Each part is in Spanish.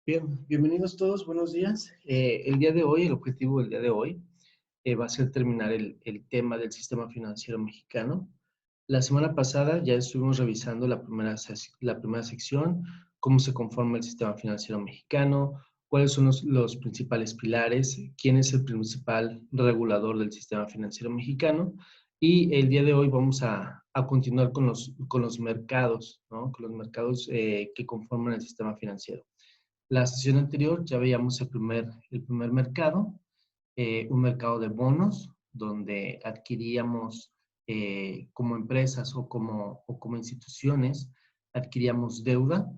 Bien, bienvenidos todos, buenos días. El día de hoy, el objetivo del día de hoy va a ser terminar el tema del sistema financiero mexicano. La semana pasada ya estuvimos revisando la primera sección, cómo se conforma el sistema financiero mexicano, cuáles son los principales pilares, quién es el principal regulador del sistema financiero mexicano. Y el día de hoy vamos a continuar con los mercados, ¿no? Con los mercados que conforman el sistema financiero. La sesión anterior ya veíamos el primer mercado, un mercado de bonos, donde adquiríamos como empresas o como instituciones, adquiríamos deuda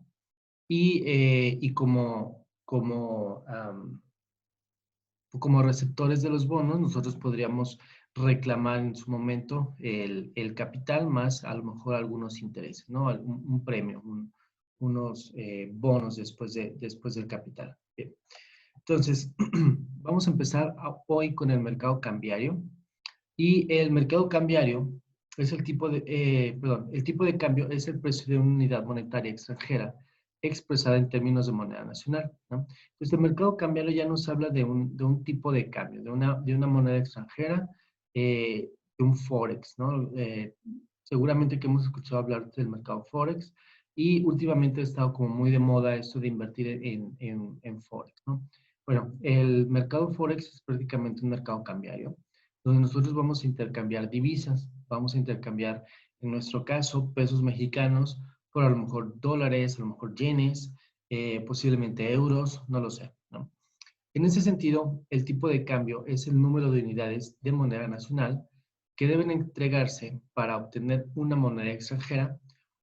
y como receptores de los bonos, nosotros podríamos reclamar en su momento el capital más a lo mejor algunos intereses, ¿no? Un premio, unos bonos después del capital. Bien. Entonces, vamos a empezar hoy con el mercado cambiario. Y el mercado cambiario es el tipo de cambio es el precio de una unidad monetaria extranjera expresada en términos de moneda nacional, ¿no? Entonces, el mercado cambiario ya nos habla de un tipo de cambio, de una moneda extranjera, de un Forex, ¿no? Seguramente que hemos escuchado hablar del mercado Forex y últimamente ha estado como muy de moda esto de invertir en Forex, ¿no? Bueno, el mercado Forex es prácticamente un mercado cambiario donde nosotros vamos a intercambiar divisas, vamos a intercambiar, en nuestro caso, pesos mexicanos por a lo mejor dólares, a lo mejor yenes, posiblemente euros, no lo sé, ¿no? En ese sentido, el tipo de cambio es el número de unidades de moneda nacional que deben entregarse para obtener una moneda extranjera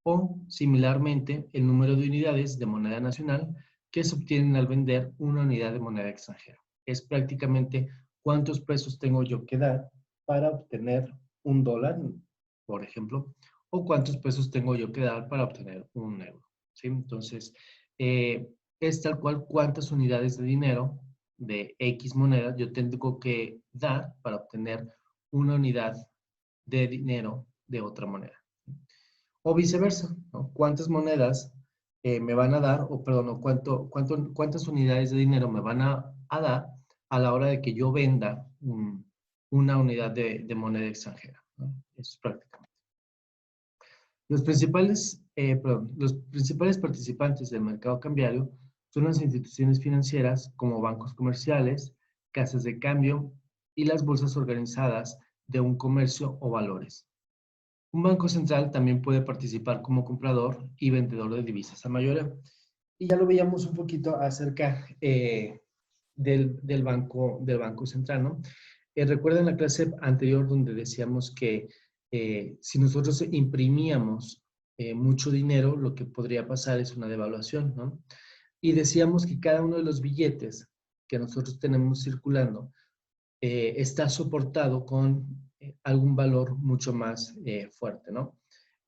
o, similarmente, el número de unidades de moneda nacional que se obtienen al vender una unidad de moneda extranjera. Es prácticamente cuántos pesos tengo yo que dar para obtener un dólar, por ejemplo, o cuántos pesos tengo yo que dar para obtener un euro, ¿sí? Entonces, es tal cual cuántas unidades de dinero de X monedas yo tengo que dar para obtener una unidad de dinero de otra moneda. O viceversa, ¿no? ¿Cuántas monedas me van a dar, o perdón, o cuántas unidades de dinero me van a dar a la hora de que yo venda una unidad de moneda extranjera, ¿no? Eso es prácticamente. Los principales participantes del mercado cambiario son las instituciones financieras como bancos comerciales, casas de cambio y las bolsas organizadas de un comercio o valores. Un banco central también puede participar como comprador y vendedor de divisas a mayoreo. Y ya lo veíamos un poquito acerca del banco central, ¿no? Recuerden la clase anterior donde decíamos que si nosotros imprimíamos mucho dinero, lo que podría pasar es una devaluación, ¿no? Y decíamos que cada uno de los billetes que nosotros tenemos circulando está soportado con algún valor mucho más fuerte, ¿no?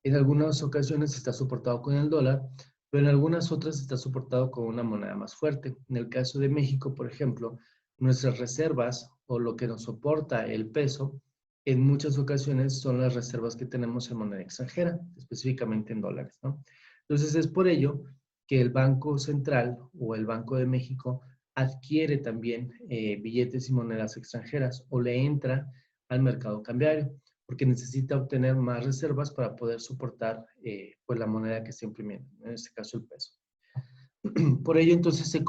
En algunas ocasiones está soportado con el dólar, pero en algunas otras está soportado con una moneda más fuerte. En el caso de México, por ejemplo, nuestras reservas o lo que nos soporta el peso, en muchas ocasiones son las reservas que tenemos en moneda extranjera, específicamente en dólares, ¿no? Entonces es por ello que el Banco Central o el Banco de México adquiere también billetes y monedas extranjeras o le entra al mercado cambiario porque necesita obtener más reservas para poder soportar pues la moneda que está imprimiendo, en este caso el peso. Por ello entonces se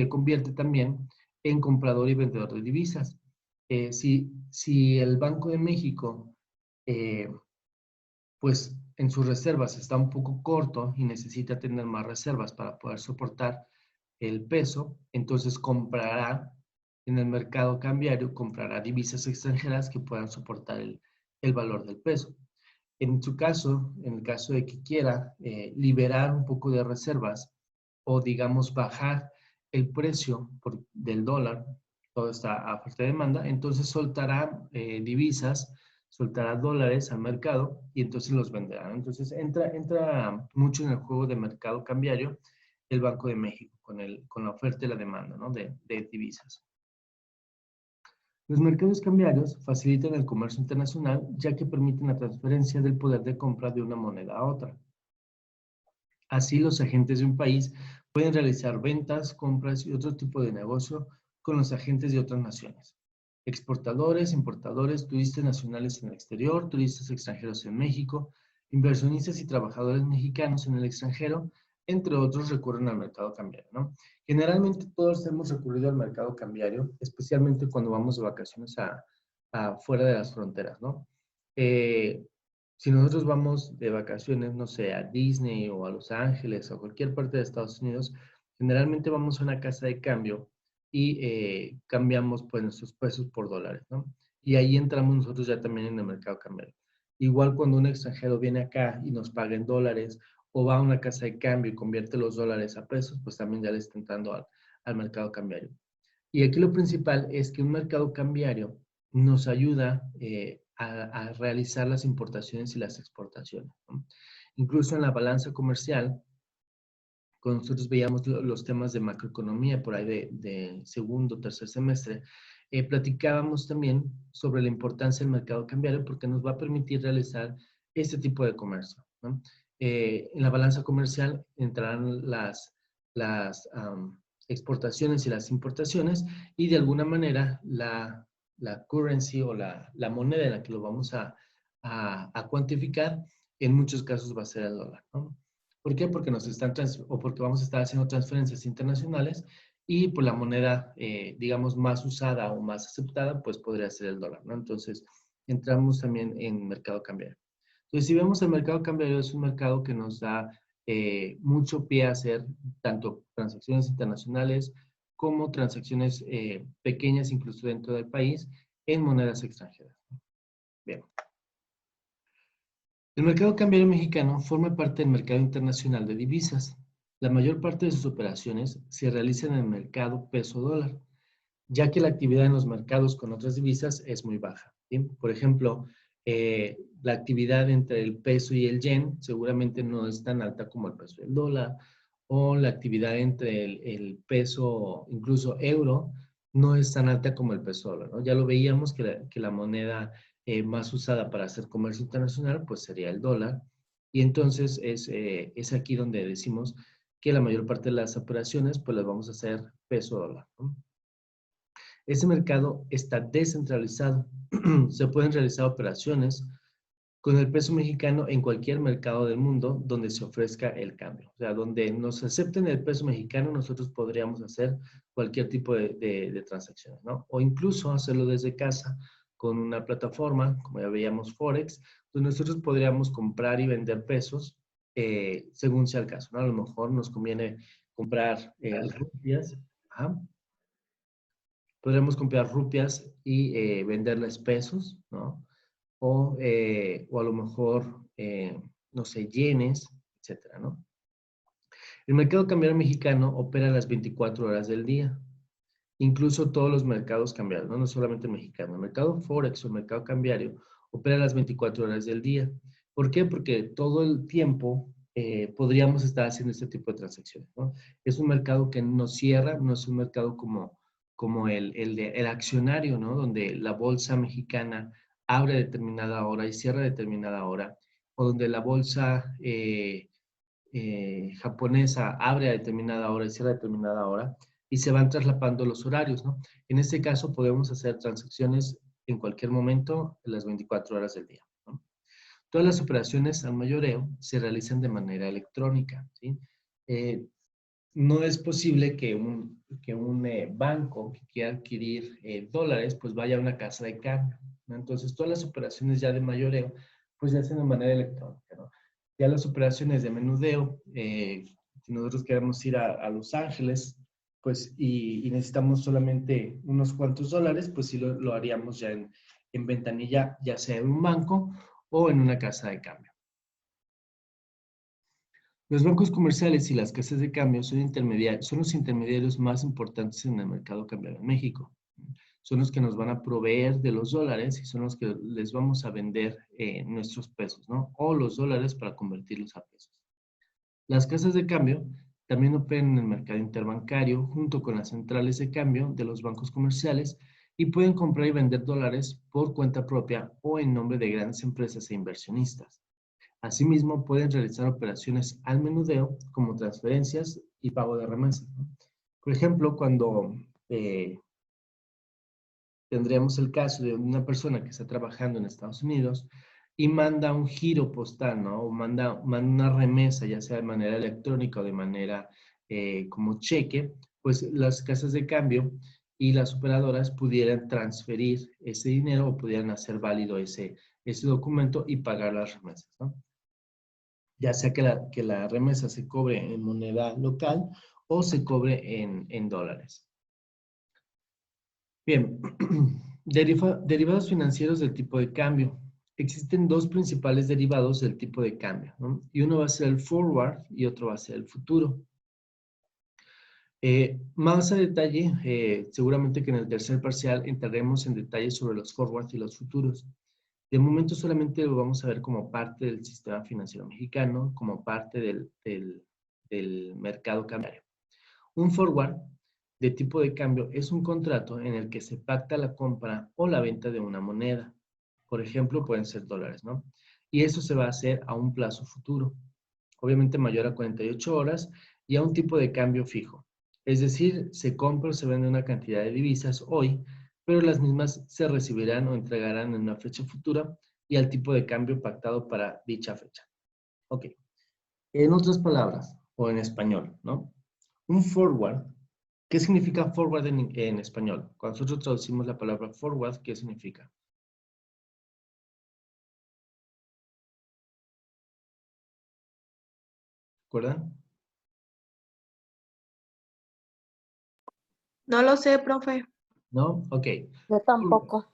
convierte también en comprador y vendedor de divisas. Si el Banco de México eh, pues en sus reservas está un poco corto y necesita tener más reservas para poder soportar el peso, entonces comprará en el mercado cambiario, comprará divisas extranjeras que puedan soportar el valor del peso. En su caso, en el caso de que quiera liberar un poco de reservas o digamos bajar el precio del dólar, todo está a fuerte demanda, entonces soltará divisas, soltará dólares al mercado y entonces los venderá. Entonces entra mucho en el juego de mercado cambiario el Banco de México con la oferta y la demanda, ¿no? de divisas. Los mercados cambiarios facilitan el comercio internacional ya que permiten la transferencia del poder de compra de una moneda a otra. Así, los agentes de un país pueden realizar ventas, compras y otro tipo de negocio con los agentes de otras naciones. Exportadores, importadores, turistas nacionales en el exterior, turistas extranjeros en México, inversionistas y trabajadores mexicanos en el extranjero, entre otros, recurren al mercado cambiario, ¿no? Generalmente todos hemos recurrido al mercado cambiario, especialmente cuando vamos de vacaciones a fuera de las fronteras, ¿no? Eh, si nosotros vamos de vacaciones, no sé, a Disney o a Los Ángeles o a cualquier parte de Estados Unidos, generalmente vamos a una casa de cambio y cambiamos pues nuestros pesos por dólares, ¿no? Y ahí entramos nosotros ya también en el mercado cambiario. Igual cuando un extranjero viene acá y nos paga en dólares o va a una casa de cambio y convierte los dólares a pesos, pues también ya le está entrando al mercado cambiario. Y aquí lo principal es que un mercado cambiario nos ayuda a realizar las importaciones y las exportaciones, ¿no? Incluso en la balanza comercial, cuando nosotros veíamos los temas de macroeconomía por ahí de segundo, tercer semestre, platicábamos también sobre la importancia del mercado cambiario porque nos va a permitir realizar este tipo de comercio, ¿no? En la balanza comercial entrarán las exportaciones y las importaciones y de alguna manera la currency o la moneda en la que lo vamos a cuantificar en muchos casos va a ser el dólar, ¿no? ¿Por qué? Porque o porque vamos a estar haciendo transferencias internacionales y pues la moneda, digamos, más usada o más aceptada, pues podría ser el dólar, ¿no? Entonces, entramos también en mercado cambiario. Entonces, si vemos el mercado cambiario, es un mercado que nos da mucho pie a hacer tanto transacciones internacionales como transacciones pequeñas, incluso dentro del país, en monedas extranjeras. Bien. El mercado cambiario mexicano forma parte del mercado internacional de divisas. La mayor parte de sus operaciones se realizan en el mercado peso-dólar, ya que la actividad en los mercados con otras divisas es muy baja, ¿sí? Por ejemplo, la actividad entre el peso y el yen seguramente no es tan alta como el peso y el dólar, o la actividad entre el peso, incluso euro, no es tan alta como el peso dólar, ¿no? Ya lo veíamos que la moneda más usada para hacer comercio internacional, pues sería el dólar, y entonces es aquí donde decimos que la mayor parte de las operaciones, pues las vamos a hacer peso-dólar, ¿no? Ese mercado está descentralizado. Se pueden realizar operaciones con el peso mexicano en cualquier mercado del mundo donde se ofrezca el cambio. O sea, donde nos acepten el peso mexicano, nosotros podríamos hacer cualquier tipo de transacciones, ¿no? O incluso hacerlo desde casa con una plataforma, como ya veíamos, Forex, donde nosotros podríamos comprar y vender pesos según sea el caso, ¿no? A lo mejor nos conviene comprar rupias, ajá, podríamos comprar rupias y venderles pesos, ¿no? O a lo mejor, no sé, yenes, etcétera, ¿no? El mercado cambiario mexicano opera las 24 horas del día, incluso todos los mercados cambiarios, ¿no? No solamente el mexicano. El mercado Forex o el mercado cambiario opera las 24 horas del día. ¿Por qué? Porque todo el tiempo podríamos estar haciendo este tipo de transacciones, ¿no? Es un mercado que no cierra, no es un mercado como el accionario, ¿no? Donde la bolsa mexicana abre a determinada hora y cierra a determinada hora, o donde la bolsa japonesa abre a determinada hora y cierra a determinada hora, y se van traslapando los horarios, ¿no? En este caso podemos hacer transacciones en cualquier momento en las 24 horas del día, ¿no? Todas las operaciones al mayoreo se realizan de manera electrónica, ¿sí? Eh, no es posible que un banco que quiera adquirir dólares, pues vaya a una casa de cambio, ¿no? Entonces, todas las operaciones ya de mayoreo, pues se hacen de manera electrónica, ¿no? Ya las operaciones de menudeo, si nosotros queremos ir a Los Ángeles, pues, y necesitamos solamente unos cuantos dólares, pues sí lo haríamos ya en ventanilla, ya sea en un banco o en una casa de cambio. Los bancos comerciales y las casas de cambio son los intermediarios más importantes en el mercado cambiario en México. Son los que nos van a proveer de los dólares y son los que les vamos a vender nuestros pesos, ¿no? O los dólares para convertirlos a pesos. Las casas de cambio también operan en el mercado interbancario junto con las centrales de cambio de los bancos comerciales y pueden comprar y vender dólares por cuenta propia o en nombre de grandes empresas e inversionistas. Asimismo, pueden realizar operaciones al menudeo como transferencias y pago de remesas, ¿no? Por ejemplo, cuando tendríamos el caso de una persona que está trabajando en Estados Unidos y manda un giro postal, ¿no? O manda una remesa, ya sea de manera electrónica o de manera como cheque, pues las casas de cambio y las operadoras pudieran transferir ese dinero o pudieran hacer válido ese documento y pagar las remesas, ¿no? Ya sea que la remesa se cobre en moneda local o se cobre en dólares. Bien, derivados financieros del tipo de cambio. Existen dos principales derivados del tipo de cambio, ¿no? Y uno va a ser el forward y otro va a ser el futuro. Más a detalle, seguramente que en el tercer parcial entraremos en detalle sobre los forwards y los futuros. De momento solamente lo vamos a ver como parte del sistema financiero mexicano, como parte del mercado cambiario. Un forward de tipo de cambio es un contrato en el que se pacta la compra o la venta de una moneda. Por ejemplo, pueden ser dólares, ¿no? Y eso se va a hacer a un plazo futuro, obviamente mayor a 48 horas y a un tipo de cambio fijo. Es decir, se compra o se vende una cantidad de divisas hoy, pero las mismas se recibirán o entregarán en una fecha futura y al tipo de cambio pactado para dicha fecha. Ok. En otras palabras, o en español, ¿no? Un forward. ¿Qué significa forward en español? Cuando nosotros traducimos la palabra forward, ¿qué significa? ¿Recuerdan? No lo sé, profe. ¿No? Ok. Yo tampoco.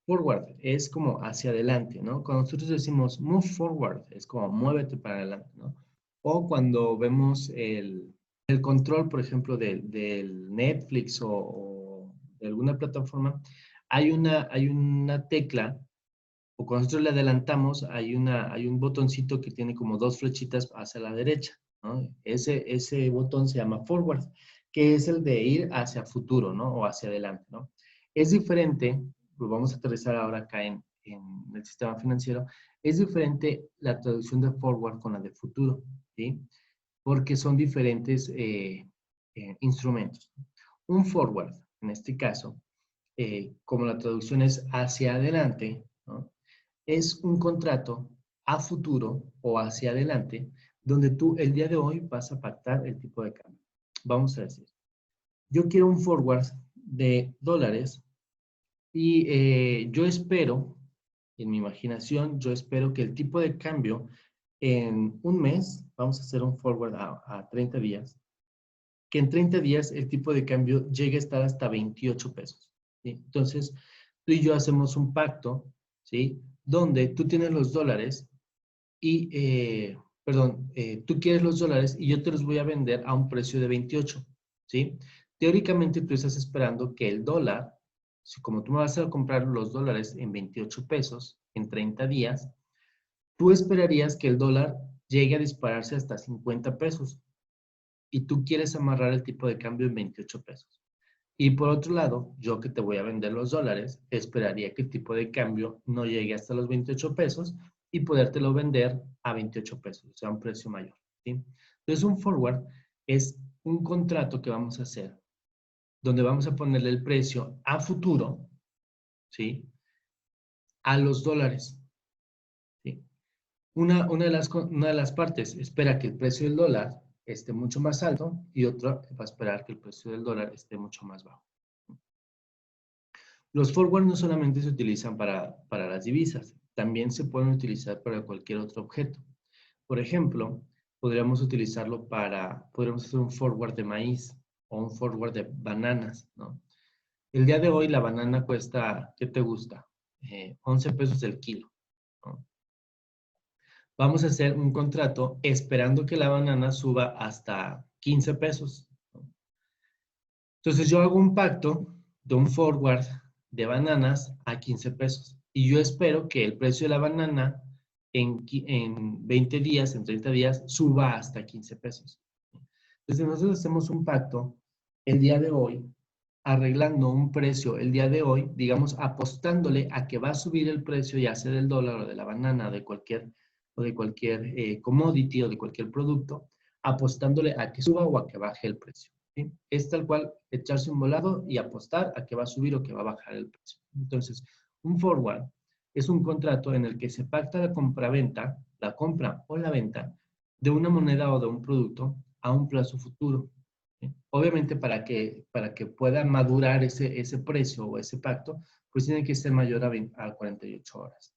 Forward es como hacia adelante, ¿no? Cuando nosotros decimos move forward, es como muévete para adelante, ¿no? O cuando vemos el control, por ejemplo, del Netflix o de alguna plataforma, hay una tecla, o cuando nosotros le adelantamos, hay un botoncito que tiene como dos flechitas hacia la derecha, ¿no? Ese botón se llama forward, que es el de ir hacia futuro, ¿no? O hacia adelante, ¿no? Es diferente, pues vamos a aterrizar ahora acá en el sistema financiero, es diferente la traducción de forward con la de futuro, ¿sí? Porque son diferentes instrumentos. Un forward, en este caso, como la traducción es hacia adelante, ¿no? Es un contrato a futuro o hacia adelante, donde tú el día de hoy vas a pactar el tipo de cambio. Vamos a decir, yo quiero un forward de dólares y yo espero, en mi imaginación, yo espero que el tipo de cambio en un mes, vamos a hacer un forward a 30 días, que en 30 días el tipo de cambio llegue a estar hasta 28 pesos, ¿sí? Entonces, tú y yo hacemos un pacto, ¿sí? Donde tú tienes los dólares y, tú quieres los dólares y yo te los voy a vender a un precio de 28, ¿sí? Teóricamente tú estás esperando que el dólar, si como tú me vas a comprar los dólares en 28 pesos en 30 días, tú esperarías que el dólar llegue a dispararse hasta 50 pesos y tú quieres amarrar el tipo de cambio en 28 pesos. Y por otro lado, yo que te voy a vender los dólares, esperaría que el tipo de cambio no llegue hasta los 28 pesos y podértelo vender a 28 pesos, o sea, un precio mayor, ¿sí? Entonces, un forward es un contrato que vamos a hacer donde vamos a ponerle el precio a futuro, ¿sí? A los dólares, ¿sí? Una de las partes espera que el precio del dólar esté mucho más alto y otra va a esperar que el precio del dólar esté mucho más bajo. Los forward no solamente se utilizan para las divisas, también se pueden utilizar para cualquier otro objeto. Por ejemplo, podríamos hacer un forward de maíz o un forward de bananas, ¿no? El día de hoy la banana cuesta, ¿qué te gusta? 11 pesos el kilo, ¿no? Vamos a hacer un contrato esperando que la banana suba hasta 15 pesos, ¿no? Entonces yo hago un pacto de un forward de bananas a 15 pesos. Y yo espero que el precio de la banana en 20 días, en 30 días, suba hasta 15 pesos. Entonces nosotros hacemos un pacto el día de hoy, arreglando un precio el día de hoy, digamos, apostándole a que va a subir el precio ya sea del dólar o de la banana, de cualquier o de cualquier commodity o de cualquier producto, apostándole a que suba o a que baje el precio. ¿Sí? Es tal cual echarse un volado y apostar a que va a subir o que va a bajar el precio. Entonces, un forward es un contrato en el que se pacta la compra-venta, la compra o la venta de una moneda o de un producto a un plazo futuro. ¿Sí? Obviamente, para que pueda madurar ese precio o ese pacto, pues tiene que ser mayor a 48 horas.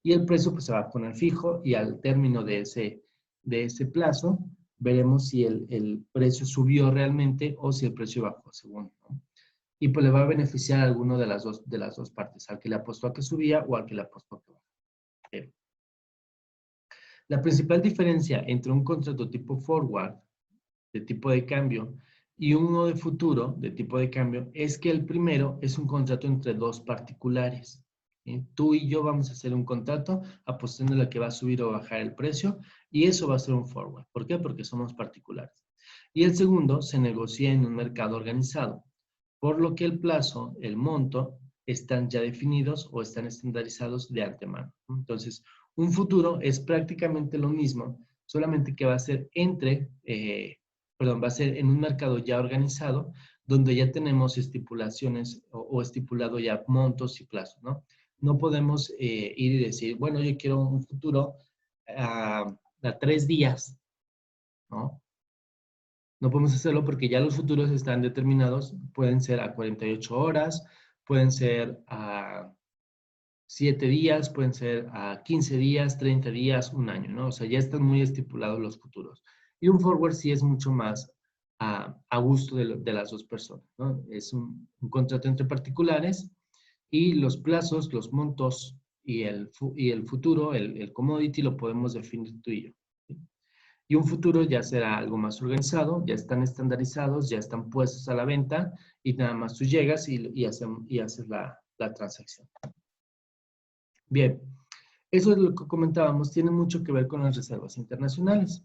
Y el precio pues se va a poner fijo y al término de ese plazo veremos si el precio subió realmente o si el precio bajó, según, ¿no? Y pues le va a beneficiar a alguno de las dos partes, al que le apostó a que subía o al que le apostó a que bajaba. La principal diferencia entre un contrato tipo forward, de tipo de cambio, y uno de futuro, de tipo de cambio, es que el primero es un contrato entre dos particulares. ¿Sí? Tú y yo vamos a hacer un contrato apostando a que va a subir o bajar el precio, y eso va a ser un forward. ¿Por qué? Porque somos particulares. Y el segundo se negocia en un mercado organizado, por lo que el plazo, el monto, están ya definidos o están estandarizados de antemano. Entonces, un futuro es prácticamente lo mismo, solamente que va a ser va a ser en un mercado ya organizado, donde ya tenemos estipulaciones o estipulado ya montos y plazos, ¿no? No podemos ir y decir, bueno, yo quiero un futuro a 3 días, ¿no? No podemos hacerlo porque ya los futuros están determinados, pueden ser a 48 horas, pueden ser a 7 días, pueden ser a 15 días, 30 días, un año, ¿no? O sea, ya están muy estipulados los futuros. Y un forward sí es mucho más a gusto de las dos personas, ¿no? Es un contrato entre particulares y los plazos, los montos y el futuro, el commodity, lo podemos definir tú y yo. ¿Sí? Y un futuro ya será algo más organizado, ya están estandarizados, ya están puestos a la venta y nada más tú llegas y haces la transacción. Bien, eso es lo que comentábamos, tiene mucho que ver con las reservas internacionales,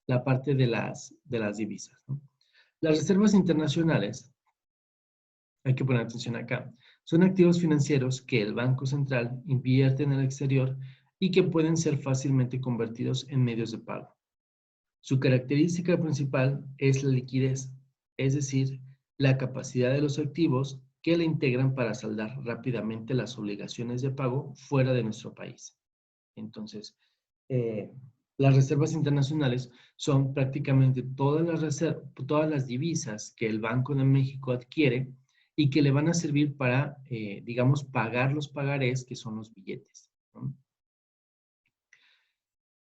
la parte de las divisas, ¿no? Las reservas internacionales, hay que poner atención acá, son activos financieros que el Banco Central invierte en el exterior y que pueden ser fácilmente convertidos en medios de pago. Su característica principal es la liquidez, es decir, la capacidad de los activos que la integran para saldar rápidamente las obligaciones de pago fuera de nuestro país. Entonces, eh, las reservas internacionales son prácticamente todas las divisas que el Banco de México adquiere y que le van a servir para, digamos, pagar los pagarés, que son los billetes, ¿no?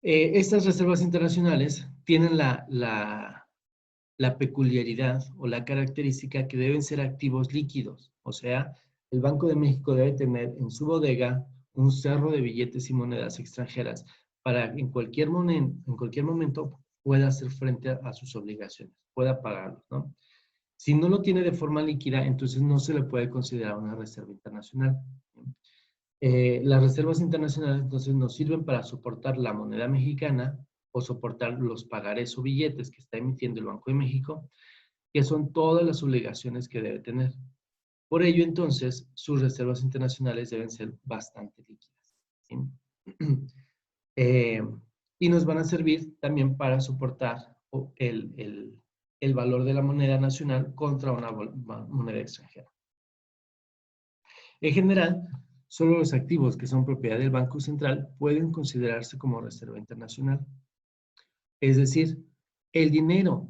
Estas reservas internacionales tienen la peculiaridad o la característica que deben ser activos líquidos. O sea, el Banco de México debe tener en su bodega un cerro de billetes y monedas extranjeras para en cualquier momento pueda hacer frente a sus obligaciones, pueda pagarlos, ¿no? Si no lo tiene de forma líquida, entonces no se le puede considerar una reserva internacional. Las reservas internacionales entonces nos sirven para soportar la moneda mexicana o soportar los pagarés o billetes que está emitiendo el Banco de México, que son todas las obligaciones que debe tener. Por ello, entonces, sus reservas internacionales deben ser bastante líquidas, ¿sí? Eh, y nos van a servir también para soportar el valor de la moneda nacional contra una moneda extranjera. En general, solo los activos que son propiedad del Banco Central pueden considerarse como reserva internacional. Es decir, el dinero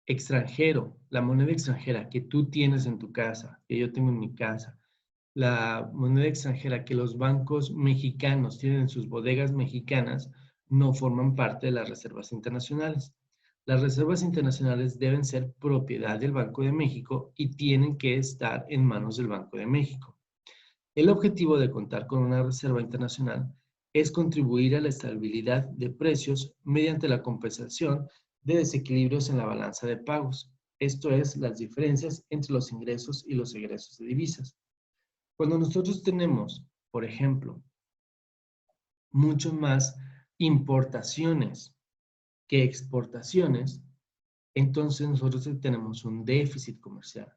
extranjero, la moneda extranjera que tú tienes en tu casa, que yo tengo en mi casa, la moneda extranjera que los bancos mexicanos tienen en sus bodegas mexicanas, no forman parte de las reservas internacionales. Las reservas internacionales deben ser propiedad del Banco de México y tienen que estar en manos del Banco de México. El objetivo de contar con una reserva internacional es contribuir a la estabilidad de precios mediante la compensación de desequilibrios en la balanza de pagos. Esto es, las diferencias entre los ingresos y los egresos de divisas. Cuando nosotros tenemos, por ejemplo, mucho más importaciones que exportaciones, entonces nosotros tenemos un déficit comercial.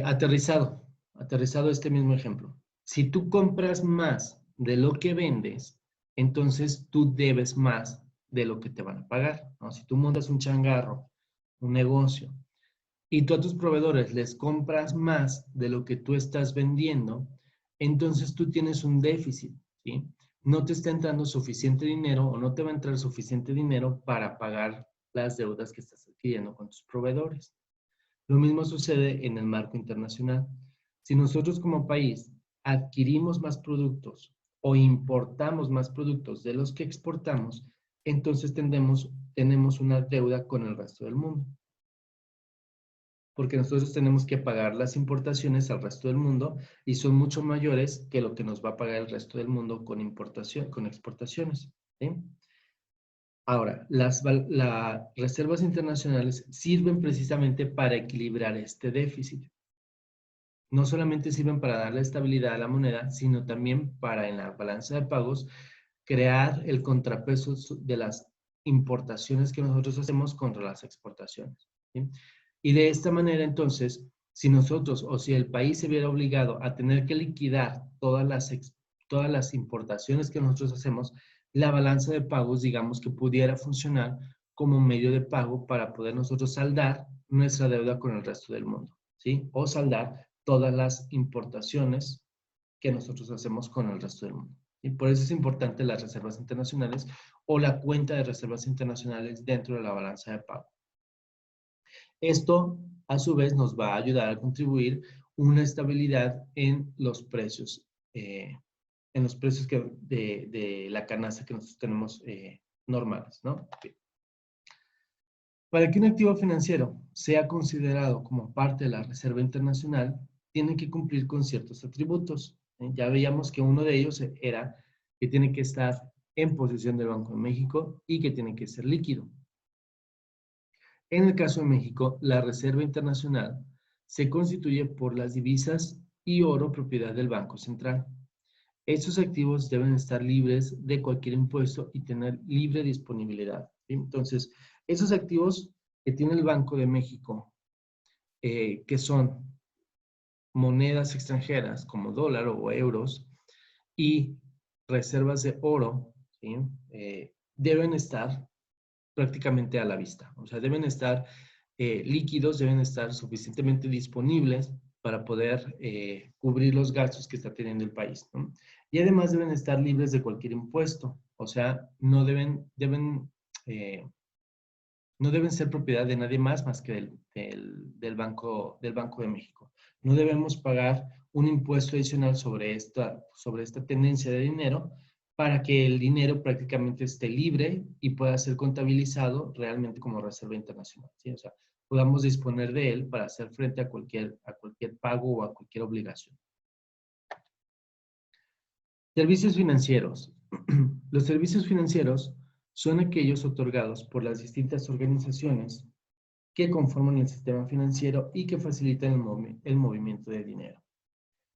Aterrizado este mismo ejemplo. Si tú compras más de lo que vendes, entonces tú debes más de lo que te van a pagar, ¿no? Si tú montas un changarro, un negocio, y tú a tus proveedores les compras más de lo que tú estás vendiendo, entonces tú tienes un déficit, ¿sí? No te está entrando suficiente dinero o no te va a entrar suficiente dinero para pagar las deudas que estás adquiriendo con tus proveedores. Lo mismo sucede en el marco internacional. Si nosotros como país adquirimos más productos o importamos más productos de los que exportamos, entonces tenemos una deuda con el resto del mundo. Porque nosotros tenemos que pagar las importaciones al resto del mundo y son mucho mayores que lo que nos va a pagar el resto del mundo con con exportaciones, ¿sí? Ahora, las reservas internacionales sirven precisamente para equilibrar este déficit. No solamente sirven para darle estabilidad a la moneda, sino también para en la balanza de pagos crear el contrapeso de las importaciones que nosotros hacemos contra las exportaciones, ¿sí? Y de esta manera, entonces, si nosotros o si el país se viera obligado a tener que liquidar todas las importaciones que nosotros hacemos, la balanza de pagos, digamos que pudiera funcionar como medio de pago para poder nosotros saldar nuestra deuda con el resto del mundo, ¿sí? O saldar todas las importaciones que nosotros hacemos con el resto del mundo. Y por eso es importante las reservas internacionales o la cuenta de reservas internacionales dentro de la balanza de pago. Esto, a su vez, nos va a ayudar a contribuir una estabilidad en los precios de la canasta que nosotros tenemos normales, ¿no? Bien. Para que un activo financiero sea considerado como parte de la Reserva Internacional, tiene que cumplir con ciertos atributos. Ya veíamos que uno de ellos era que tiene que estar en posesión del Banco de México y que tiene que ser líquido. En el caso de México, la Reserva Internacional se constituye por las divisas y oro propiedad del Banco Central. Estos activos deben estar libres de cualquier impuesto y tener libre disponibilidad, ¿sí? Entonces, esos activos que tiene el Banco de México, que son monedas extranjeras como dólar o euros y reservas de oro, ¿sí? Deben estar prácticamente a la vista. O sea, deben estar líquidos, deben estar suficientemente disponibles para poder cubrir los gastos que está teniendo el país, ¿no? Y además deben estar libres de cualquier impuesto. O sea, no deben ser propiedad de nadie más que del Banco de México. No debemos pagar un impuesto adicional sobre esta tendencia de dinero para que el dinero prácticamente esté libre y pueda ser contabilizado realmente como reserva internacional, ¿sí? O sea, podamos disponer de él para hacer frente a cualquier pago o a cualquier obligación. Servicios financieros. Los servicios financieros son aquellos otorgados por las distintas organizaciones que conforman el sistema financiero y que facilitan el movimiento de dinero.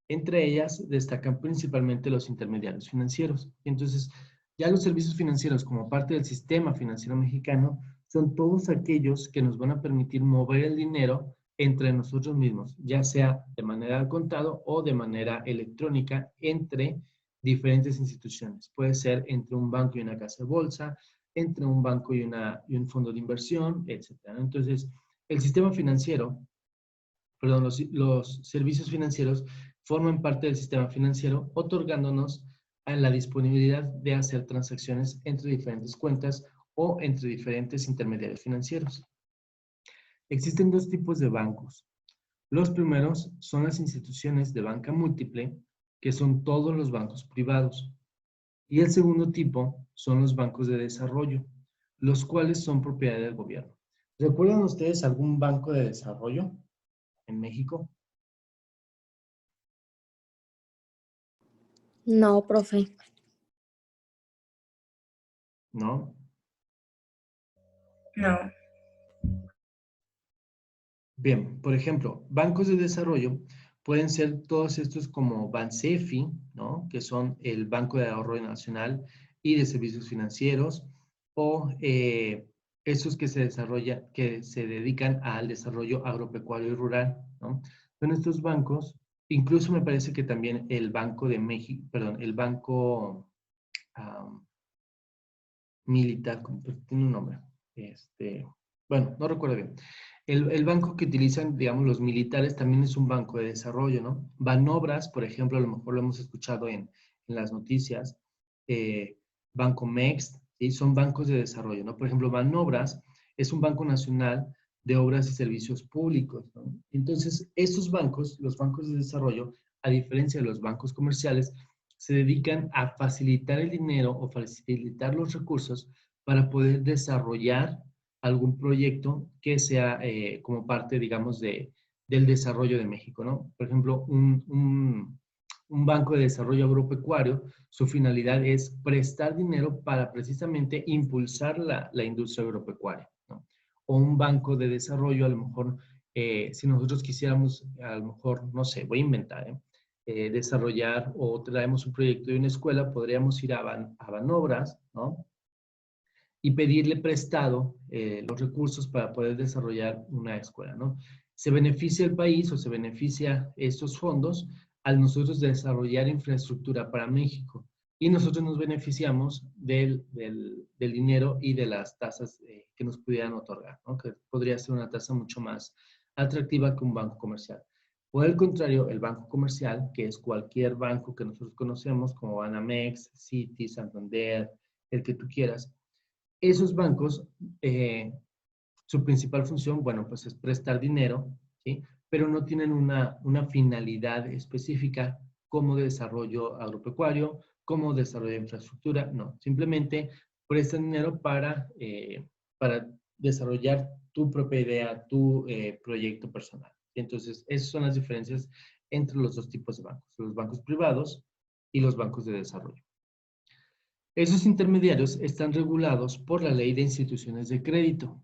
Entre ellas destacan principalmente los intermediarios financieros. Entonces, ya los servicios financieros como parte del sistema financiero mexicano son todos aquellos que nos van a permitir mover el dinero entre nosotros mismos, ya sea de manera al contado o de manera electrónica entre diferentes instituciones. Puede ser entre un banco y una casa de bolsa, entre un banco y un fondo de inversión, etc. Entonces, el sistema financiero, perdón, los servicios financieros forman parte del sistema financiero, otorgándonos a la disponibilidad de hacer transacciones entre diferentes cuentas o entre diferentes intermediarios financieros. Existen dos tipos de bancos. Los primeros son las instituciones de banca múltiple, que son todos los bancos privados. Y el segundo tipo son los bancos de desarrollo, los cuales son propiedad del gobierno. ¿Recuerdan ustedes algún banco de desarrollo en México? No, profe. ¿No? No. Bien, por ejemplo, bancos de desarrollo pueden ser todos estos como Bansefi, ¿no? Que son el Banco de Ahorro Nacional y de Servicios Financieros, o esos que que se dedican al desarrollo agropecuario y rural, ¿no? Son estos bancos, incluso me parece que también el Banco de México, perdón, el Banco militar, tiene un nombre. Bueno, no recuerdo bien. El banco que utilizan, digamos, los militares también es un banco de desarrollo, ¿no? Banobras, por ejemplo, a lo mejor lo hemos escuchado en las noticias, Banco Mext, ¿sí? Son bancos de desarrollo, ¿no? Por ejemplo, Banobras es un banco nacional de obras y servicios públicos, ¿no? Entonces, esos bancos, los bancos de desarrollo, a diferencia de los bancos comerciales, se dedican a facilitar el dinero o facilitar los recursos para poder desarrollar algún proyecto que sea como parte, digamos, del desarrollo de México, ¿no? Por ejemplo, un banco de desarrollo agropecuario, su finalidad es prestar dinero para precisamente impulsar la industria agropecuaria, ¿no? O un banco de desarrollo, a lo mejor, si nosotros quisiéramos, a lo mejor, no sé, voy a inventar, desarrollar o traemos un proyecto de una escuela, podríamos ir a Banobras, ¿no? Y pedirle prestado los recursos para poder desarrollar una escuela, ¿no? Se beneficia el país o se beneficia estos fondos al nosotros desarrollar infraestructura para México y nosotros nos beneficiamos del dinero y de las tasas que nos pudieran otorgar, ¿no? Que podría ser una tasa mucho más atractiva que un banco comercial. Por el contrario, el banco comercial, que es cualquier banco que nosotros conocemos, como Banamex, Citi, Santander, el que tú quieras, esos bancos, su principal función, bueno, pues es prestar dinero, ¿sí? Pero no tienen una finalidad específica como de desarrollo agropecuario, como desarrollo de infraestructura, no. Simplemente prestan dinero para desarrollar tu propia idea, tu proyecto personal. Entonces, esas son las diferencias entre los dos tipos de bancos, los bancos privados y los bancos de desarrollo. Esos intermediarios están regulados por la Ley de Instituciones de Crédito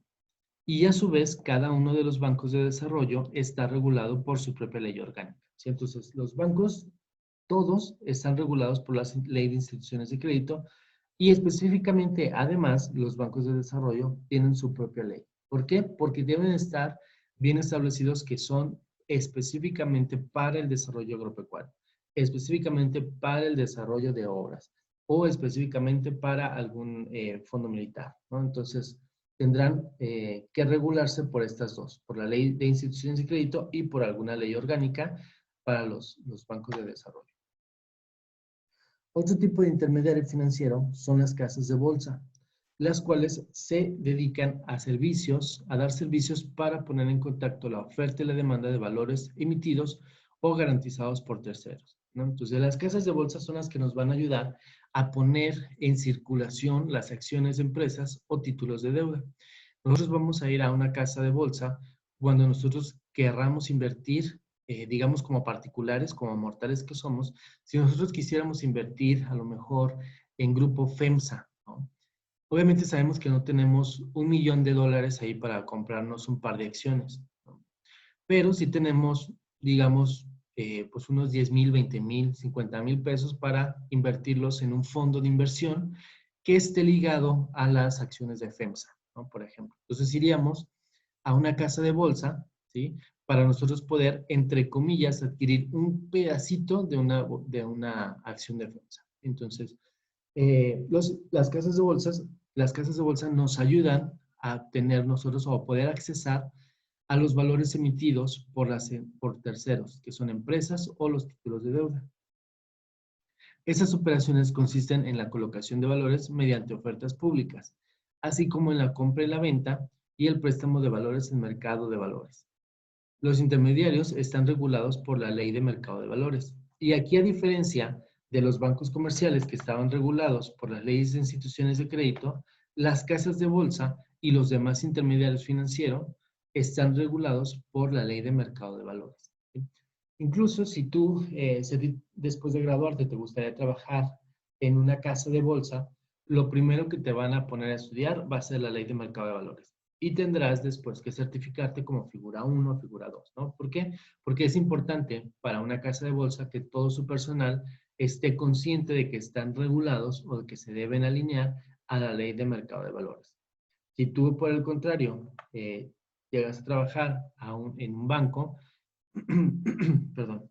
y a su vez cada uno de los bancos de desarrollo está regulado por su propia ley orgánica, ¿sí? Entonces, los bancos todos están regulados por la Ley de Instituciones de Crédito y específicamente, además, los bancos de desarrollo tienen su propia ley. ¿Por qué? Porque deben estar bien establecidos que son específicamente para el desarrollo agropecuario, específicamente para el desarrollo de obras o específicamente para algún fondo militar, ¿no? Entonces, tendrán que regularse por estas dos, por la ley de instituciones de crédito y por alguna ley orgánica para los bancos de desarrollo. Otro tipo de intermediario financiero son las casas de bolsa, las cuales se dedican a servicios, a dar servicios para poner en contacto la oferta y la demanda de valores emitidos o garantizados por terceros, ¿no? Entonces, las casas de bolsa son las que nos van a ayudar a poner en circulación las acciones de empresas o títulos de deuda. Nosotros vamos a ir a una casa de bolsa cuando nosotros querramos invertir, digamos como particulares, como mortales que somos, si nosotros quisiéramos invertir a lo mejor en grupo FEMSA, ¿no? Obviamente sabemos que no tenemos $1,000,000 ahí para comprarnos un par de acciones, ¿no? Pero sí tenemos, digamos, pues unos 10,000, 20,000, 50,000 pesos para invertirlos en un fondo de inversión que esté ligado a las acciones de FEMSA, ¿no? Por ejemplo. Entonces iríamos a una casa de bolsa, ¿sí? Para nosotros poder, entre comillas, adquirir un pedacito de una acción de FEMSA. Entonces, las casas de bolsa nos ayudan a tener nosotros o a poder accesar a los valores emitidos por terceros, que son empresas o los títulos de deuda. Esas operaciones consisten en la colocación de valores mediante ofertas públicas, así como en la compra y la venta y el préstamo de valores en mercado de valores. Los intermediarios están regulados por la Ley de Mercado de Valores. Y aquí, a diferencia de los bancos comerciales que estaban regulados por las leyes de instituciones de crédito, las casas de bolsa y los demás intermediarios financieros están regulados por la Ley de Mercado de Valores. ¿Sí? Incluso si tú, después de graduarte, te gustaría trabajar en una casa de bolsa, lo primero que te van a poner a estudiar va a ser la Ley de Mercado de Valores y tendrás después que certificarte como figura 1 o figura 2, ¿no? ¿Por qué? Porque es importante para una casa de bolsa que todo su personal esté consciente de que están regulados o de que se deben alinear a la ley de mercado de valores. Si tú, por el contrario, llegas a trabajar en un banco, perdón,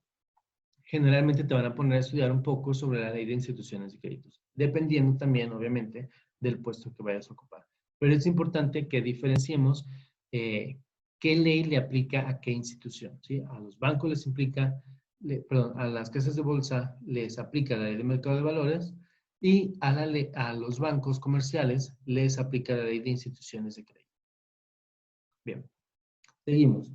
generalmente te van a poner a estudiar un poco sobre la ley de instituciones de créditos, dependiendo también, obviamente, del puesto que vayas a ocupar. Pero es importante que diferenciemos qué ley le aplica a qué institución, ¿sí? A los bancos les implica, perdón, a las casas de bolsa les aplica la ley de mercado de valores y a los bancos comerciales les aplica la ley de instituciones de crédito. Bien, seguimos.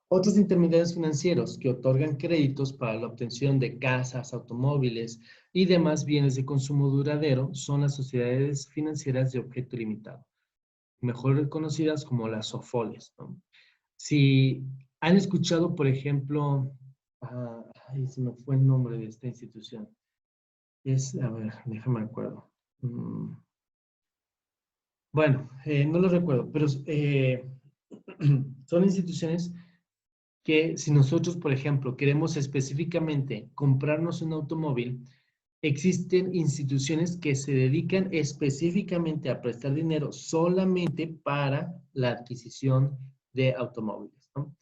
Otros intermediarios financieros que otorgan créditos para la obtención de casas, automóviles y demás bienes de consumo duradero son las sociedades financieras de objeto limitado, mejor conocidas como las SOFOLES, ¿no? Si han escuchado, por ejemplo, ay, se me fue el nombre de esta institución. A ver, déjame acuerdo. Bueno, no lo recuerdo, pero son instituciones que si nosotros, por ejemplo, queremos específicamente comprarnos un automóvil, existen instituciones que se dedican específicamente a prestar dinero solamente para la adquisición de automóviles, ¿no?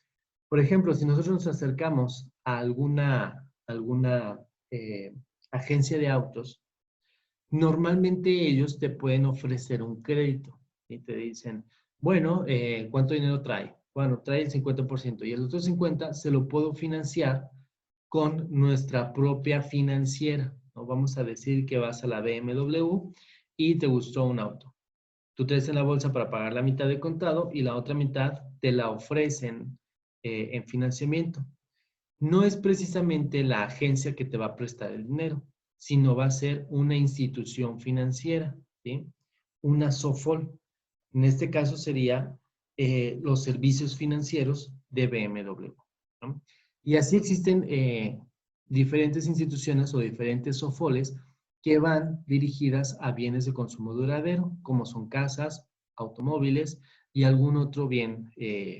Por ejemplo, si nosotros nos acercamos a alguna agencia de autos, normalmente ellos te pueden ofrecer un crédito y te dicen, bueno, ¿cuánto dinero trae? Bueno, trae el 50% y el otro 50% se lo puedo financiar con nuestra propia financiera, ¿no? Vamos a decir que vas a la BMW y te gustó un auto. Tú traes en la bolsa para pagar la mitad de contado y la otra mitad te la ofrecen en financiamiento. No es precisamente la agencia que te va a prestar el dinero, sino va a ser una institución financiera, ¿sí? Una SOFOL. En este caso sería los servicios financieros de BMW, ¿no? Y así existen diferentes instituciones o diferentes SOFOLes que van dirigidas a bienes de consumo duradero, como son casas, automóviles y algún otro bien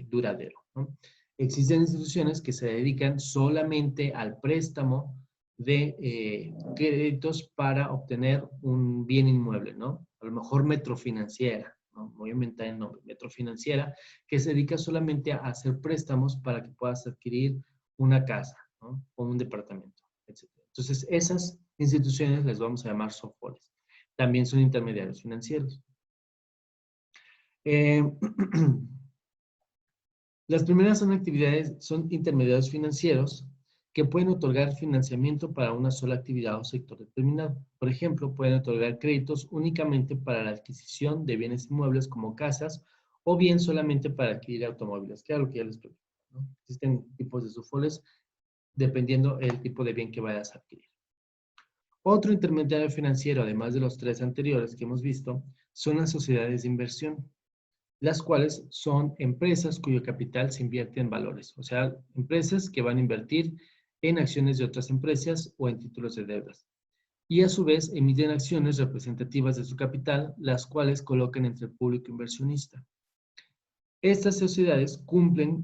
duradero, ¿no? Existen instituciones que se dedican solamente al préstamo de créditos para obtener un bien inmueble, ¿no? A lo mejor Metrofinanciera, ¿no? Voy a inventar el nombre, Metrofinanciera, que se dedica solamente a hacer préstamos para que puedas adquirir una casa, ¿no? O un departamento, etc. Entonces, esas instituciones les vamos a llamar SOFOLES. También son intermediarios financieros. Las primeras son intermediarios financieros que pueden otorgar financiamiento para una sola actividad o sector determinado. Por ejemplo, pueden otorgar créditos únicamente para la adquisición de bienes inmuebles como casas o bien solamente para adquirir automóviles, que es lo que ya les platico, ¿no? Existen tipos de SOFOLES dependiendo el tipo de bien que vayas a adquirir. Otro intermediario financiero, además de los tres anteriores que hemos visto, son las sociedades de inversión, las cuales son empresas cuyo capital se invierte en valores, o sea, empresas que van a invertir en acciones de otras empresas o en títulos de deudas. Y a su vez emiten acciones representativas de su capital, las cuales colocan entre el público inversionista. Estas sociedades cumplen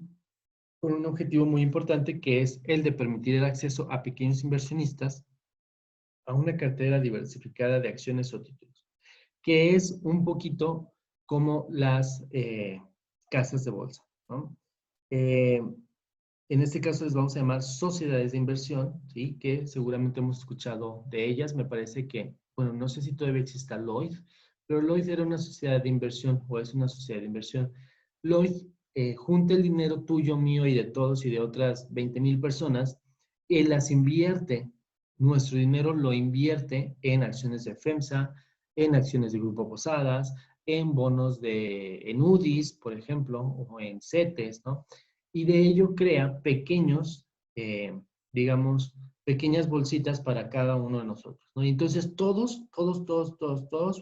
con un objetivo muy importante que es el de permitir el acceso a pequeños inversionistas a una cartera diversificada de acciones o títulos, que es un poquito como las casas de bolsa, ¿no? En este caso les vamos a llamar sociedades de inversión, ¿sí? Que seguramente hemos escuchado de ellas. Me parece que, bueno, no sé si todavía exista Lloyd, pero Lloyd era una sociedad de inversión o es una sociedad de inversión. Lloyd junta el dinero tuyo, mío y de todos y de otras 20,000 personas y las invierte. Nuestro dinero lo invierte en acciones de FEMSA, en acciones de Grupo Posadas, en bonos en UDIs, por ejemplo, o en CETES, ¿no? Y de ello crea pequeños, digamos, pequeñas bolsitas para cada uno de nosotros, ¿no? Y entonces todos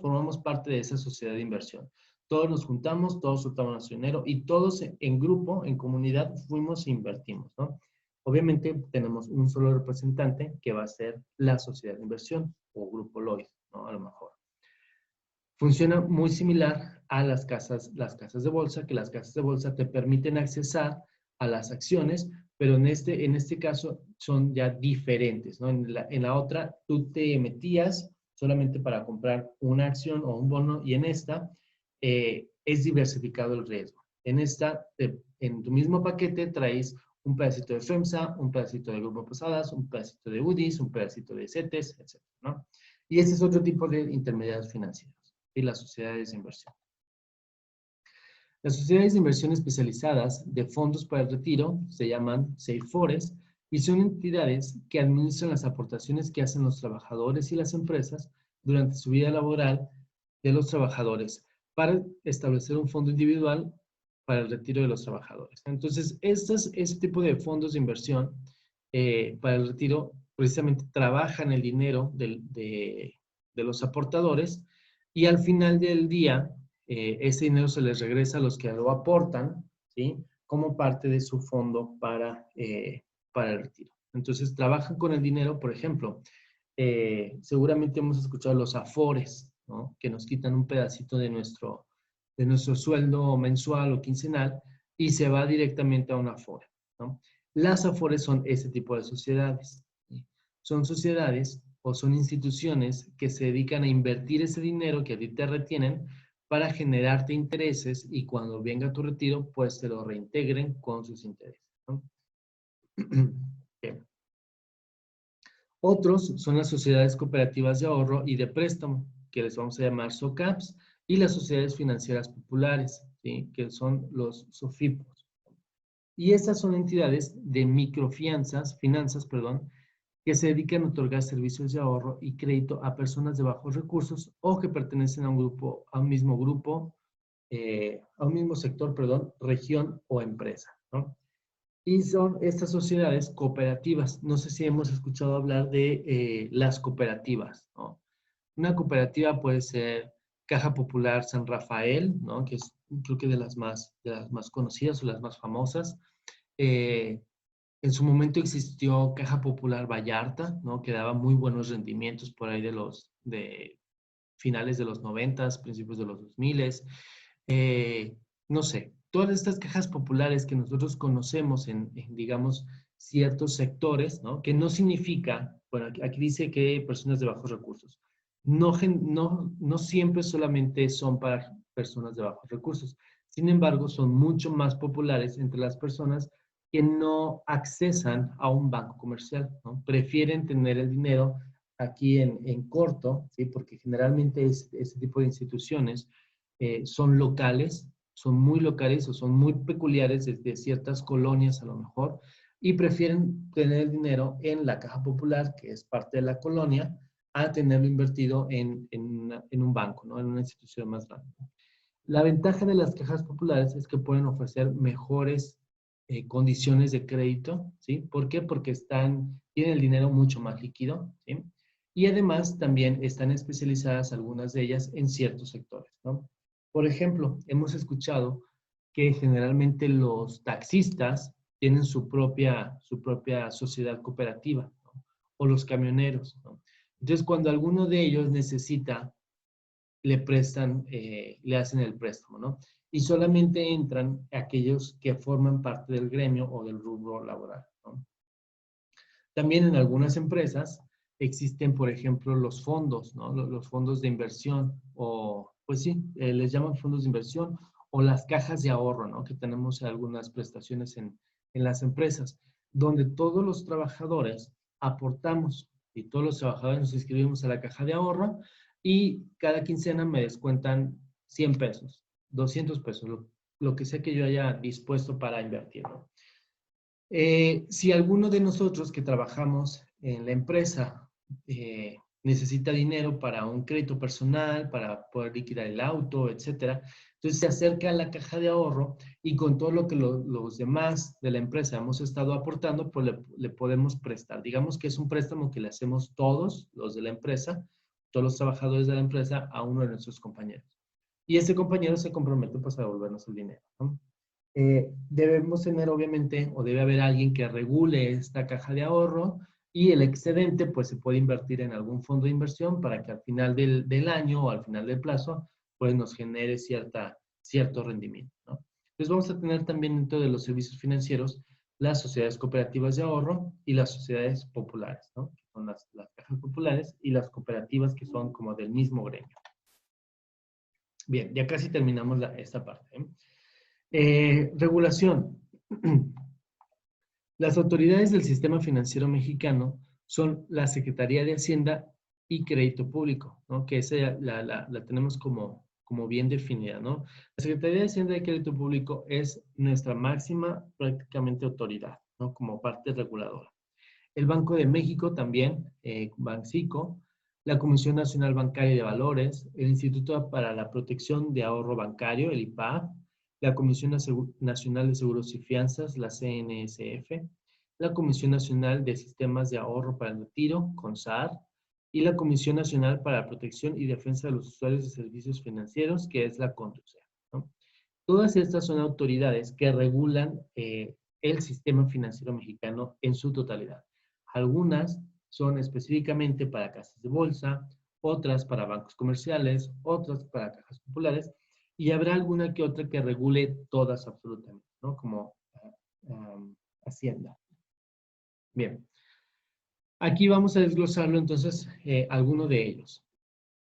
formamos parte de esa sociedad de inversión. Todos nos juntamos, todos soltamos nuestro dinero y todos en grupo, en comunidad, fuimos e invertimos, ¿no? Obviamente tenemos un solo representante que va a ser la sociedad de inversión o Grupo Lloyd, ¿no? A lo mejor. Funciona muy similar a las casas de bolsa, que las casas de bolsa te permiten accesar a las acciones, pero en este caso son ya diferentes, ¿no? En la otra, tú te metías solamente para comprar una acción o un bono y en esta es diversificado el riesgo. En esta, en tu mismo paquete traes un pedacito de FEMSA, un pedacito de Grupo Posadas, un pedacito de UDIs, un pedacito de CETES, etc., ¿no? Y ese es otro tipo de intermediarios financieros, y las sociedades de inversión. Las sociedades de inversión especializadas de fondos para el retiro se llaman CEIFORES y son entidades que administran las aportaciones que hacen los trabajadores y las empresas durante su vida laboral de los trabajadores para establecer un fondo individual para el retiro de los trabajadores. Entonces, este tipo de fondos de inversión para el retiro precisamente trabajan el dinero de los aportadores y al final del día ese dinero se les regresa a los que lo aportan, ¿sí? Como parte de su fondo para el retiro. Entonces, trabajan con el dinero, por ejemplo, seguramente hemos escuchado los afores, ¿no? Que nos quitan un pedacito de nuestro sueldo mensual o quincenal y se va directamente a un afore, ¿no? Las afores son ese tipo de sociedades, ¿sí? Son sociedades o son instituciones que se dedican a invertir ese dinero que a ti te retienen para generarte intereses y cuando venga tu retiro, pues te lo reintegren con sus intereses, ¿no? Bien. Otros son las sociedades cooperativas de ahorro y de préstamo, que les vamos a llamar SOCAPs, y las sociedades financieras populares, ¿sí? Que son los SOFIPOS. Y estas son entidades de finanzas, perdón, que se dedican a otorgar servicios de ahorro y crédito a personas de bajos recursos o que pertenecen a un mismo grupo, a un mismo sector, perdón, región o empresa, ¿no? Y son estas sociedades cooperativas. No sé si hemos escuchado hablar de las cooperativas, ¿no? Una cooperativa puede ser Caja Popular San Rafael, ¿no? Que es, creo que de las más conocidas o las más famosas. Eh, en su momento existió Caja Popular Vallarta, ¿no? Que daba muy buenos rendimientos por ahí de finales de los 90, principios de los 2000. No sé, todas estas cajas populares que nosotros conocemos digamos, ciertos sectores, ¿no? Que no significa, bueno, aquí dice que personas de bajos recursos. No siempre solamente son para personas de bajos recursos. Sin embargo, son mucho más populares entre las personas que no accesan a un banco comercial, ¿no? Prefieren tener el dinero aquí en corto, ¿sí? Porque generalmente este tipo de instituciones son locales, son muy locales o son muy peculiares de ciertas colonias a lo mejor, y prefieren tener el dinero en la caja popular, que es parte de la colonia, a tenerlo invertido en un banco, ¿no? En una institución más grande. La ventaja de las cajas populares es que pueden ofrecer mejores condiciones de crédito, ¿sí? ¿Por qué? Porque tienen el dinero mucho más líquido, ¿sí? Y además también están especializadas algunas de ellas en ciertos sectores, ¿no? Por ejemplo, hemos escuchado que generalmente los taxistas tienen su propia sociedad cooperativa, ¿no? O los camioneros, ¿no? Entonces, cuando alguno de ellos necesita, le hacen el préstamo, ¿no? Y solamente entran aquellos que forman parte del gremio o del rubro laboral, ¿no? También en algunas empresas existen, por ejemplo, los fondos, ¿no? Los fondos de inversión, o pues sí, les llaman fondos de inversión, o las cajas de ahorro, ¿no? Que tenemos algunas prestaciones en las empresas, donde todos los trabajadores aportamos y todos los trabajadores nos inscribimos a la caja de ahorro y cada quincena me descuentan 100 pesos, 200 pesos, lo que sea que yo haya dispuesto para invertir, ¿no? Si alguno de nosotros que trabajamos en la empresa necesita dinero para un crédito personal, para poder liquidar el auto, etcétera, entonces se acerca a la caja de ahorro y con todo lo que los demás de la empresa hemos estado aportando, pues le podemos prestar. Digamos que es un préstamo que le hacemos todos los de la empresa, todos los trabajadores de la empresa, a uno de nuestros compañeros. Y ese compañero se compromete pues a devolvernos el dinero, ¿no? Debemos tener obviamente, o debe haber alguien que regule esta caja de ahorro y el excedente pues se puede invertir en algún fondo de inversión para que al final del año o al final del plazo pues nos genere cierto rendimiento, ¿no? Entonces vamos a tener también dentro de los servicios financieros las sociedades cooperativas de ahorro y las sociedades populares, ¿no? Que son las cajas populares y las cooperativas que son como del mismo gremio. Bien, ya casi terminamos esta parte, regulación. Las autoridades del sistema financiero mexicano son la Secretaría de Hacienda y crédito público, ¿no? Que esa la tenemos como bien definida, ¿no? La Secretaría de Hacienda y Crédito Público es nuestra máxima prácticamente autoridad, ¿no? Como parte reguladora. El Banco de México también, Banxico, la Comisión Nacional Bancaria de Valores, el Instituto para la Protección de Ahorro Bancario, el IPAB, la Comisión Nacional de Seguros y Fianzas, la CNSF, la Comisión Nacional de Sistemas de Ahorro para el Retiro, CONSAR, y la Comisión Nacional para la Protección y Defensa de los Usuarios de Servicios Financieros, que es la CONDUCEF, ¿no? Todas estas son autoridades que regulan el sistema financiero mexicano en su totalidad. Algunas son específicamente para casas de bolsa, otras para bancos comerciales, otras para cajas populares, y habrá alguna que otra que regule todas absolutamente, ¿no? Como Hacienda. Bien, aquí vamos a desglosarlo entonces alguno de ellos.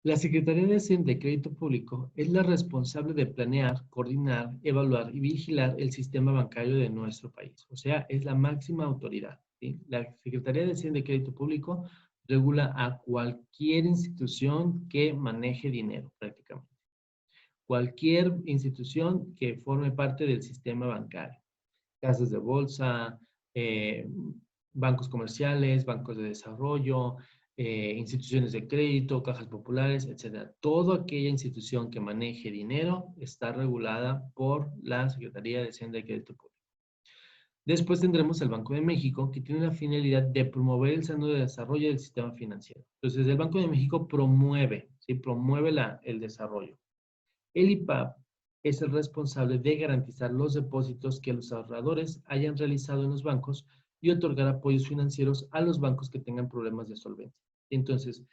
La Secretaría de Hacienda y Crédito Público es la responsable de planear, coordinar, evaluar y vigilar el sistema bancario de nuestro país. O sea, es la máxima autoridad, ¿sí? La Secretaría de Hacienda y Crédito Público regula a cualquier institución que maneje dinero, prácticamente. Cualquier institución que forme parte del sistema bancario. Casas de bolsa, eh, bancos comerciales, bancos de desarrollo, instituciones de crédito, cajas populares, etcétera. Toda aquella institución que maneje dinero está regulada por la Secretaría de Hacienda y Crédito Público. Después tendremos el Banco de México, que tiene la finalidad de promover el sano desarrollo del sistema financiero. Entonces, el Banco de México promueve, ¿sí? Promueve el desarrollo. El IPAB es el responsable de garantizar los depósitos que los ahorradores hayan realizado en los bancos y otorgar apoyos financieros a los bancos que tengan problemas de solvencia. Entonces,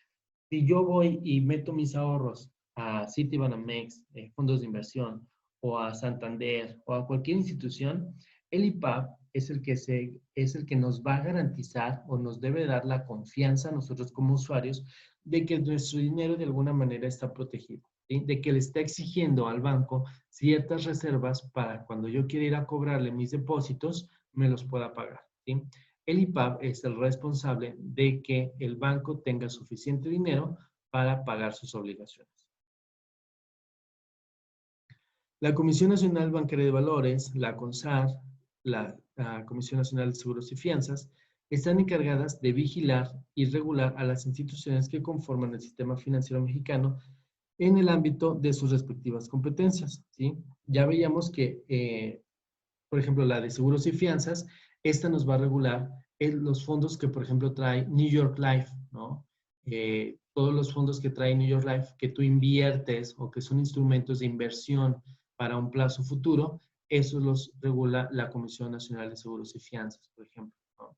si yo voy y meto mis ahorros a Citibanamex, fondos de inversión, o a Santander, o a cualquier institución, el IPAB es el que nos va a garantizar o nos debe dar la confianza a nosotros como usuarios de que nuestro dinero de alguna manera está protegido, ¿sí? De que le está exigiendo al banco ciertas reservas para cuando yo quiera ir a cobrarle mis depósitos, me los pueda pagar, ¿sí? El IPAB es el responsable de que el banco tenga suficiente dinero para pagar sus obligaciones. La Comisión Nacional Bancaria de Valores, la CONSAR, la Comisión Nacional de Seguros y Fianzas, están encargadas de vigilar y regular a las instituciones que conforman el sistema financiero mexicano en el ámbito de sus respectivas competencias, ¿sí? Ya veíamos que, por ejemplo, la de seguros y fianzas, esta nos va a regular los fondos que, por ejemplo, trae New York Life, ¿no? Todos los fondos que trae New York Life que tú inviertes o que son instrumentos de inversión para un plazo futuro, esos los regula la Comisión Nacional de Seguros y Fianzas, por ejemplo, ¿no?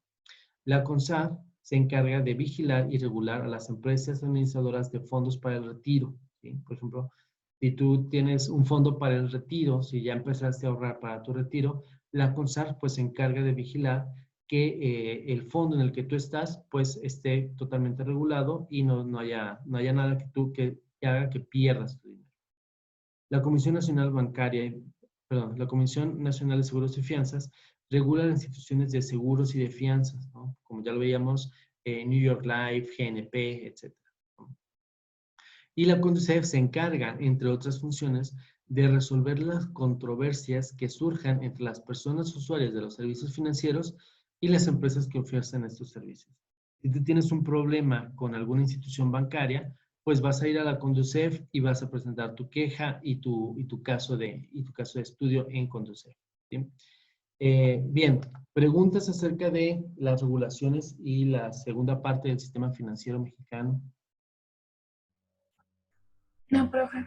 La CONSAR se encarga de vigilar y regular a las empresas administradoras de fondos para el retiro, ¿sí? Por ejemplo, si tú tienes un fondo para el retiro, si ya empezaste a ahorrar para tu retiro, la CONSAR pues se encarga de vigilar que el fondo en el que tú estás pues esté totalmente regulado y no haya nada que haga que pierdas tu dinero. La Comisión Nacional Bancaria, perdón, la Comisión Nacional de Seguros y Fianzas regula las instituciones de seguros y de fianzas, ¿no? Como ya lo veíamos, New York Life, GNP, etc. ¿no? Y la CONDUCEF se encarga, entre otras funciones, de resolver las controversias que surjan entre las personas usuarias de los servicios financieros y las empresas que ofrecen estos servicios. Si tú tienes un problema con alguna institución bancaria, pues vas a ir a la CONDUCEF y vas a presentar tu queja y tu caso de estudio en CONDUCEF, ¿sí? Bien, preguntas acerca de las regulaciones y la segunda parte del sistema financiero mexicano. No, profe.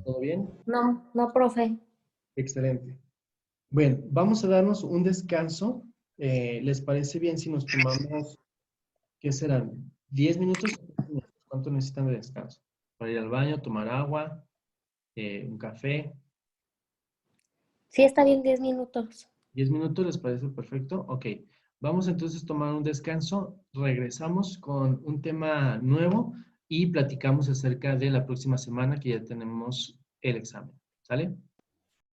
¿Todo bien? No, no, profe. Excelente. Bueno, vamos a darnos un descanso. ¿Les parece bien si nos tomamos, qué serán? ¿10 minutos? ¿Cuánto necesitan de descanso? Para ir al baño, tomar agua, un café. Sí, está bien, 10 minutos. ¿10 minutos les parece perfecto? Ok. Vamos entonces a tomar un descanso. Regresamos con un tema nuevo y platicamos acerca de la próxima semana que ya tenemos el examen. ¿Sale?